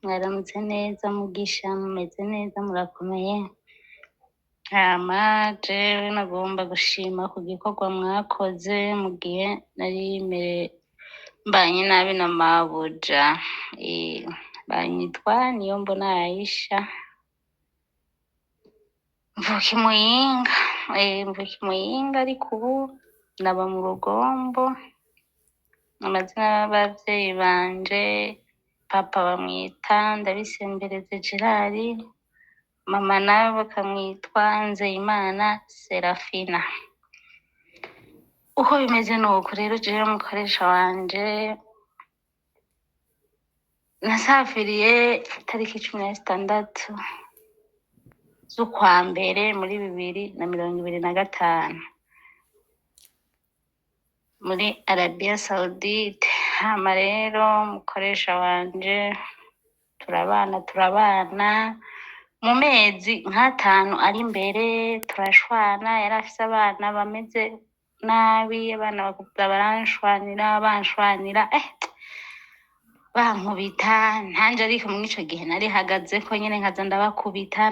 mwaramutse neza Mugisha, mumeze neza, murakomeye. Hama jewe nagomba gushima ku gikorwa mwakoze mu gihe nari mbanye nabi na mabuja. Banyitwa Niyombona Aisha, mvuka i Muyinga. Mvuka i Muyinga ariko ubu naba mu Rugombo. Amazina y'abavyeyi banje, papa bamwita Ndabisembereze Gerard, mama nawe bakamwitwa Nzeyimana Serafina. Uko bimeze nuko rero jewe umukoresha wanje nasafiriye itariki 16 z'ukwa mbere muri 2025 muri Arabia Saudite. Hama rero umukoresha wanje turabana mu mezi nk'atanu ari imbere turashwana. Yari afise abana bameze nabi, abana banshwanira bankubita. Ntanje ariko muri ico gihe nari hagazeko nyene nkaza ndabakubita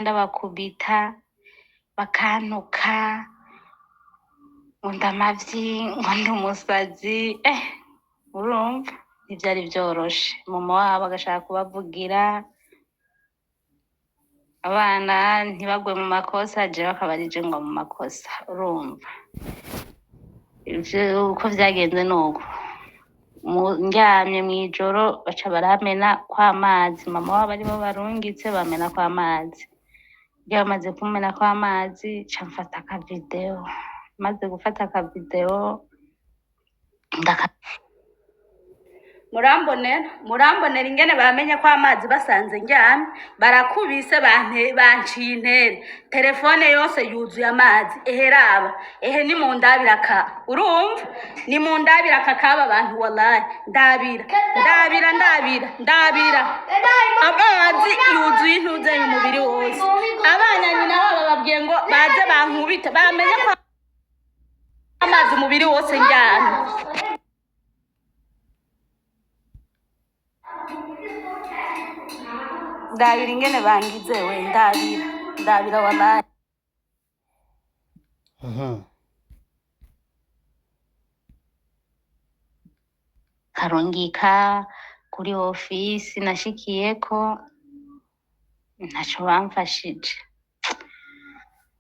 bakantuka ngo ndamavyi ngo ndi umusazi. Urumva ntivyari vyoroshe. Mama wabo agashaka kubavugira, abana ntibagwe mu makosa, jewe akaba arije ngo mu makosa. Urumva ivyo uko vyagenze nuko ndyamye mw'ijoro baca baramena kw'amazi. Mama wabo aribo barungitse bamena kw'amazi. Iyo bamaze kumena kw'amazi ca mfata akavideo. Maze gufata akavideo murambonera ingene bamenye ko amazi basanze ndyamye, barakubise banciye intere, telefone yose yuzuye amazi. Raba ni mu ndabira ka. Urumva ni mu ndabira ka kaba abantu wallahi. Ndabira amazi yuzuye intuze umubiri wose. Abana nyina baba babwiye ngo baze bankubita, bamenye ko amazi umubiri wose ndyamye. Ndabira ingene bangize we, ndabira wallahi. Karongika kuri ofisi nashikiyeko, ntaco bamfashije.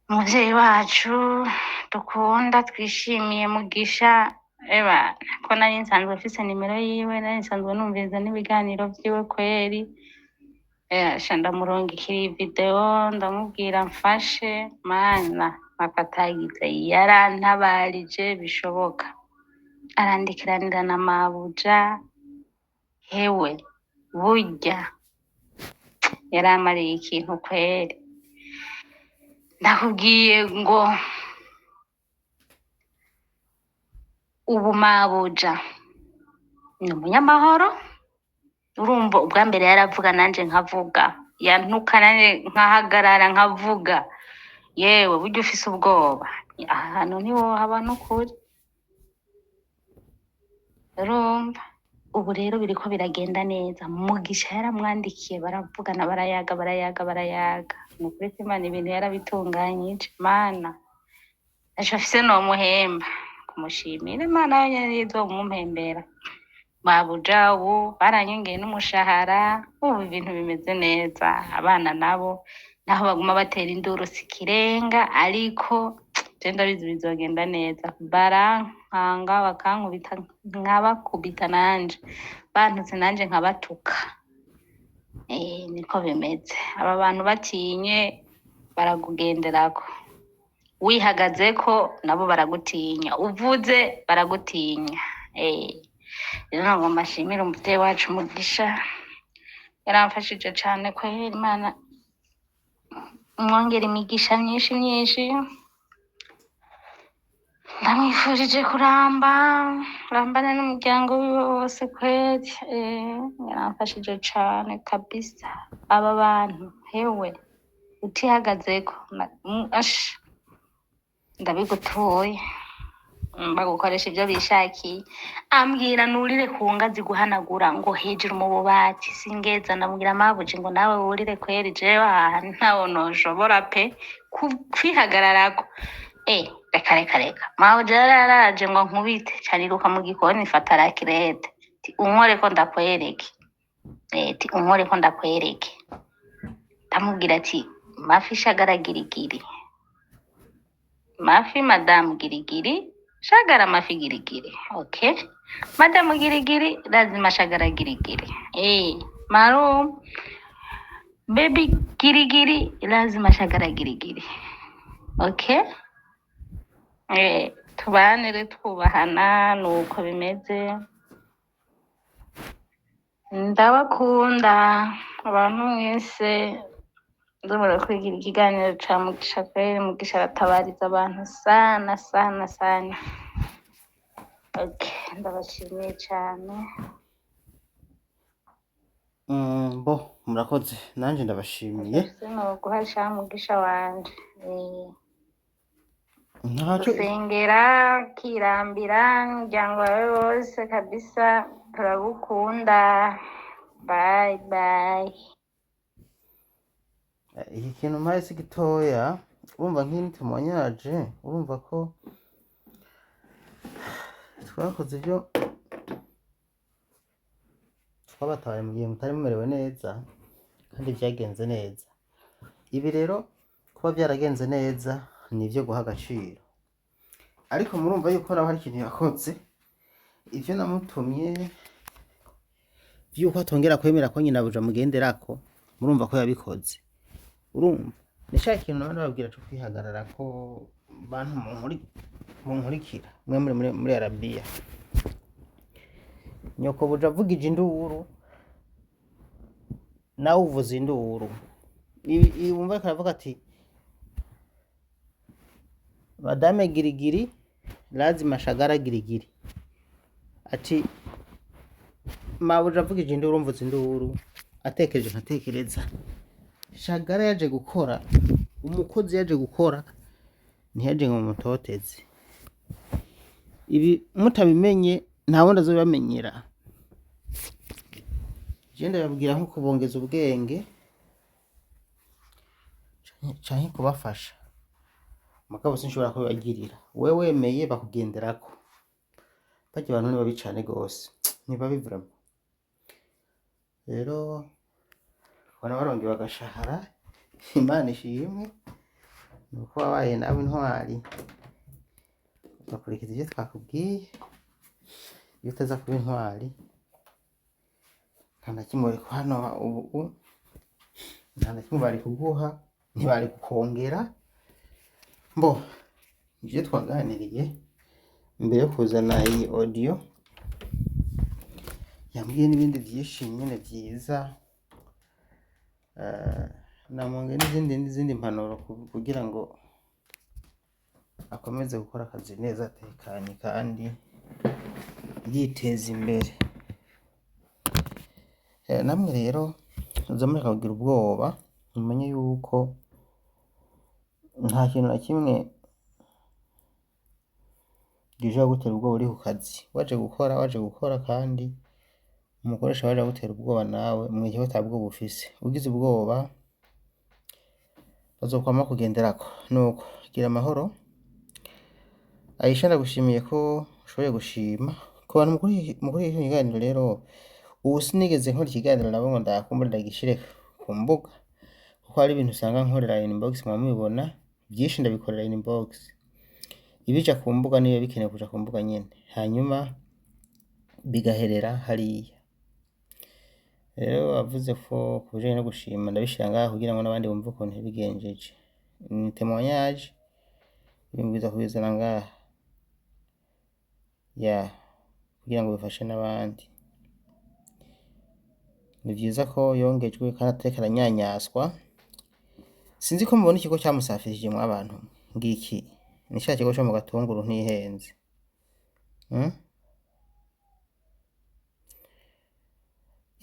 Umuvyeyi wacu dukunda twishimiye Mugisha, ko nari nsanzwe mfise nimero yiwe, nari nsanzwe numviriza n'ibiganiro vyiwe kweri. Ndamurungikira iyi video ndamubwira mfashe, mana mapatagize yarantabarije bishoboka. Arandikiranira na mabuja, hewe burya yaramariye ikintu kweri. Ndakubwiye ngo ubu mabuja ni umunyamahoro. Urumva ubwa mbere yaravuga nanje nkavuga, yantuka nanje nkahagarara nkavuga. Yewe burya ufise ubwoba ahantu ntiwohaba n'ukuri. Urumva ubu rero biriko biragenda neza. Mugisha yaramwandikiye, baravugana, barayaga. Ni ukuri ko Imana ibintu yarabitunganyije. Mana aco afise nomuhemba kumushimira. Imana yonyene izomumumpembera. Mabuja ubu baranyongeye n'umushahara, ubu ibintu bimeze neza. Abana nabo naho baguma batera induru sikirenga, ariko je ndabizi bizogenda neza. Barankanga bakankubita nkabakubita nanje, bantutse nanje nkabatuka. Niko bimeze. Aba bantu batinye barakugenderako, wihagazeko nabo baragutinya, uvuze baragutinya. Rero nagomba nshimire umuvyeyi wacu Mugisha, yaramfashije cane kweri. Imana umwongere imigisha myinshi. Ndamwifurije kurambana n'umuryango wiwe wose kweri. Yaramfashije cane kabisa. Aba bantu hewe utihagazeko ndabigutuye. bagukoresha ibyo bishakiye. Ambwira nurire ku ngazi guhanagura ngo hejuru mu bubati singeza, ndamubwira mabuji ngo nawe wurire kweri jewe aha ntawo noshobora pe kwihagararako. Reka reka reka, mabuji yaraje ngo nkubite cariruka mu gikoni fata rakirete ti unkoreko ndakwereke, ti unkoreko ndakwereke. Ndamubwira ati mafi shagara girigiri, mafi madamu girigiri, shagara mafi girigiri. Okay, madamu girigiri lazima shagara girigiri. Marum baby girigiri lazima shagara girigiri. Okay, tubanire twubahana nuko bimeze. Ndabakunda abantu mwese, ndumva kwigira ikiganiro ca Mugisha kweri. Mugisha aratabariza abantu sana sana sana. Okay, ndabashimiye cyane. Murakoze, nanje ndabashimiye. Sinoguhasha Mugisha wanje. Ntaco Gusengera kirambira umuryango wawe wose kabisa, turagukunda. Bye bye. iki kintu mpaye si gitoya, urumva nk'ini tumonyaje, urumva ko twakoze ibyo twabataye mu gihe mutari mumerewe neza kandi byagenze neza. Ibi rero kuba byaragenze neza ni ibyo guha agaciro, ariko murumva yuko nawe hari ikintu yakoze. Ivyo namutumye vyuko atongera kwemera ko nyina buja mugenderako, murumva ko yabikoze. Urumva nishaka ikintu nabandi babwira cyo kwihagarara ko bantu munkurikira mwe muri Arabiya. Nyoko buja avugije induru nawe uvuza induru. Wumva karavuga ati madame girigiri lazima shagara girigiri, ati mabuja avugije induru mvuza induru, atekereje nkatekereza. Shagara yaje gukora, umukozi yaje gukora, ntiyaje ngo mutoteze. Ibi mutabimenye nta wundi azobibamenyera. Je ndababwira nko kubongeza ubwenge canke kubafasha, mugabo sinshobora kubibagirira. We wemeye bakugenderako, barya abantu ni babi cane gose, ni babi vraiment. Rero bana baronge bagashahara, Imana ishimwe, nuko wabaye nawe intwari ugakurikiza ivyo twakubwiye. Iyo utaza kuba intwari nta na kimwe uri hano ubu, nta na kimwe bari kuguha, ntibari kukongera. Ivyo twaganiriye mbere yo kuzana iyi audio, yambwiye n'ibindi vyinshi nyene vyiza, namwonge n'izindi mpanuro kugira ngo akomeze gukora akazi neza atekanye kandi yiteza imbere. Namwe rero muze mureka kugira ubwoba, mumenye yuko nta kintu na kimwe gishobora gutera ubwoba uri ku kazi. Waje gukora kandi umukoresha waje gutera ubwoba, nawe mwigihe utabwoba ufise. Ugize ubwoba bazokwama kugenderako. Nuko gira amahoro. Aisha ndagushimiye ko ushoboye gushima ku bantu mukuri iki kiganiro. Rero ubu sinigeze nkora ikiganiro nabo ngo ndakumbura ndagishire ku mbuga, kuko hari ibintu usanga nkorera inbox mwamubibona byinshi, ndabikorera inbox. Ibija ku mbuga niyo bikeneye kuja ku mbuga nyene, hanyuma bigaherera hariya. Rero avuze ko kubijanye no gushima ndabishira ngaho kugira ngo n'abandi bumve ukuntu bigenjeje. Ni témoignage bimbwiza kubizana ngaha kugira ngo bifashe n'abandi. Ni vyiza ko yongejwe kandi ateka aranyanyaswa. Sinzi ko mubona ikigo cyamusafirije mu abantu ngiki, ni cya kigo cyo mu Gatunguru ntihenze.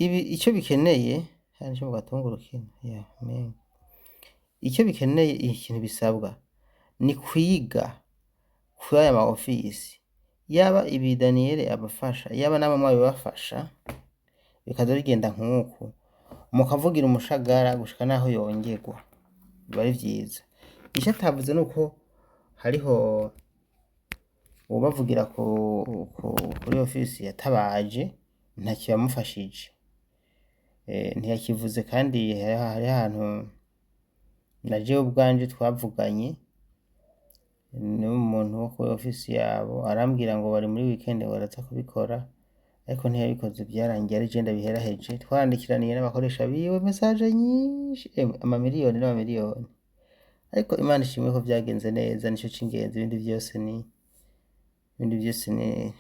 Ibi icyo bikeneye kandi cyo mu Gatunguru kino icyo bikeneye, ikintu bisabwa ni kwiga kuri aya ma office yaba ibi Daniel abafasha, yaba namwe mwabibafasha bikaza bigenda nk'uku, mukavugira umushagara gushika naho yongerwa, biba ari vyiza. Ico atavuze nuko hariho uwubavugira kuri ofisi yatabaje ntacyo yamufashije, ntiyakivuze kandi hari ahantu na jewe ubwanje twavuganye n'umuntu wo kuri ofisi yabo arambwira ngo bari muri weekend baraza kubikora, ariko ntiyabikoze vyarangiye ari je ndabiheraheje, twarandikiraniye n'abakoresha biwe message nyinshi, amamiliyoni n'amamiliyoni, ariko Imana ishimwe ko vyagenze neza, nico c'ingenzi, ibindi vyose ni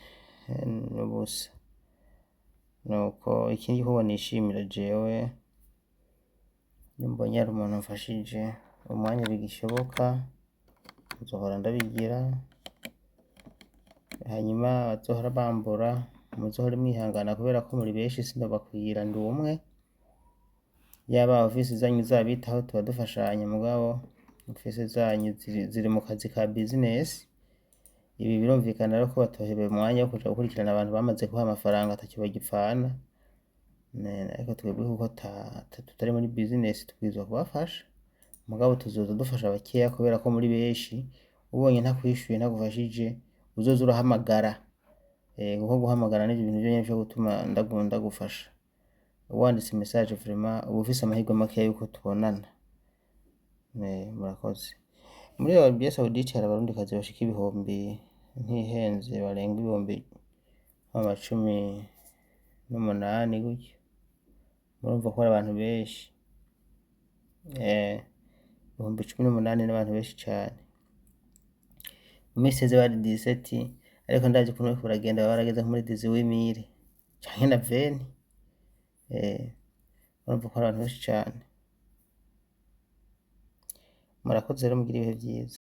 ubusa. Nuko ikindi gikorwa nishimira jewe, iyo mbonye hari umuntu amfashije umwanya bigishoboka nzohora ndabigira, hanyuma bazohora bambura muzohore mwihangana kubera ko muri benshi sinobakwira ndi umwe, yaba ofisi zanyu zabitaho tuba dufashanya, mugabo ofisi zanyu ziri mu kazi ka business. Ibi birumvikana rero ko batohebeye umwanya wo kuja gukurikirana abantu bamaze kubaha amafaranga atacyo bagipfana, ariko twebwe kuko tutari muri business tubwirizwa kubafasha, mugabo tuzoza dufasha bakeya kubera ko muri benshi ubonye ntakwishuye ntagufashije uzoza urahamagara, kuko guhamagara n'ivyo bintu vyonyene vyo gutuma ndagufasha. Wanditse message vraiment uba ufise amahirwe makeya yuko tubonana. Murakoze. Muri Arabie Saoudite hari abarundikazi bashika ibihumbi ntihenze barenga ibihumbi 18 gutyo, murumva ko ari abantu benshi, ibihumbi 18 n'abantu benshi cane. Mu minsi iheze bari 17, ariko ndazi ukuntu bariko baragenda baba barageze muri 18,000 canke na 20, murumva ko ari abantu benshi cane. Murakoze rero mugire ibihe vyiza.